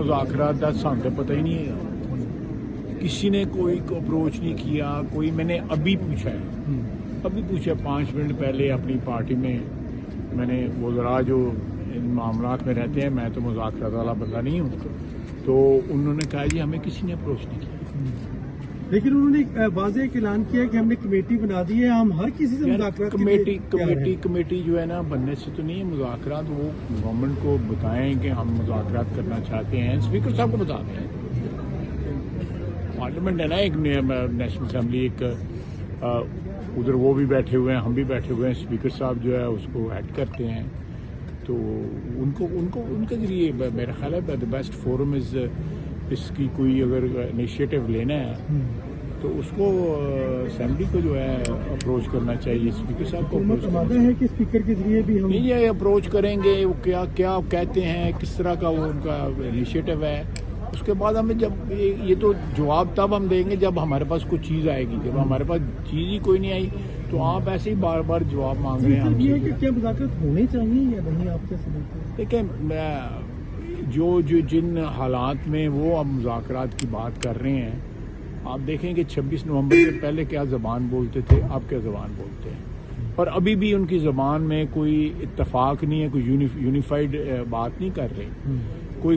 मुज़ाकरात दा सानू तो पता ही नहीं है, किसी ने कोई अप्रोच नहीं किया। कोई मैंने अभी पूछा है, अभी पूछा 5 मिनट पहले अपनी पार्टी में मैंने वो ज़रा जो इन मामलात में रहते हैं, मैं तो मुज़ाकरात वाला बंदा नहीं हूँ, तो उन्होंने कहा जी हमें किसी ने अप्रोच नहीं किया। लेकिन उन्होंने वाज़ेह ऐलान किया कि हमने कमेटी बना दी है, हम हर किसी से मुज़ाकरात कमेटी जो है ना बनने से तो नहीं है मुज़ाकरात, वो गवर्नमेंट को बताएं कि हम मुज़ाकरात करना चाहते हैं, स्पीकर साहब को बताते हैं। पार्लियामेंट है ना एक नेशनल असेंबली, एक उधर वो भी बैठे हुए हैं, हम भी बैठे हुए हैं, स्पीकर साहब जो है उसको हेड करते हैं, तो उनको उनको उनके जरिए मेरा ख्याल है द बेस्ट फोरम इज़, इसकी कोई अगर इनिशिएटिव लेना है तो उसको असेंबली को जो है अप्रोच करना चाहिए, स्पीकर साहब को अप्रोच करना है कि स्पीकर के जरिए भी हम नहीं ये अप्रोच करेंगे, वो क्या क्या कहते हैं, किस तरह का वो उनका इनिशिएटिव है, उसके बाद हमें जब ये तो जवाब तब हम देंगे जब हमारे पास कुछ चीज़ आएगी। जब हमारे पास चीज़ ही कोई नहीं आई तो आप ऐसे ही बार बार जवाब मांग रहे हैं हमसे कि क्या मुज़ाकरात होने चाहिए या नहीं, आप कैसे देखते हैं? देखिए जो जिन हालात में वो अब मुज़ाकरात की बात कर रहे हैं, आप देखें कि 26 नवंबर से पहले क्या ज़बान बोलते थे, अब क्या ज़बान बोलते हैं, और अभी भी उनकी ज़बान में कोई इत्तेफाक नहीं है, कोई यूनिफाइड बात नहीं कर रहे,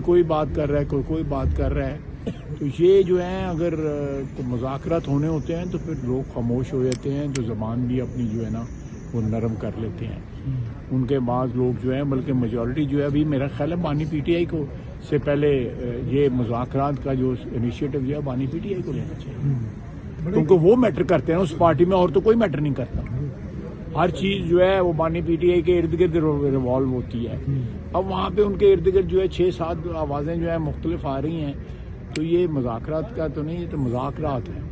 कोई बात कर रहा है, कोई बात कर रहा है। तो ये जो है अगर मुज़ाकरात होने होते हैं तो फिर लोग खामोश हो जाते हैं, तो ज़बान भी अपनी जो है ना वो नरम कर लेते हैं। उनके बाद लोग जो है, बल्कि मेजॉरिटी जो है अभी मेरा ख्याल है बानी पीटीआई को से पहले ये मुज़ाकरात का जो इनिशिएटिव जो है बानी पीटीआई को लेना चाहिए, क्योंकि वो मैटर करते हैं उस पार्टी में, और तो कोई मैटर नहीं करता। हर चीज़ जो है वो बानी पीटीआई के इर्द गिर्द रिवॉल्व होती है। अब वहाँ पे उनके इर्द गिर्द जो है 6-7 आवाज़ें जो है मुख्तलिफ आ रही हैं, तो ये मुज़ाकरात का तो नहीं, तो मुज़ाकरात है।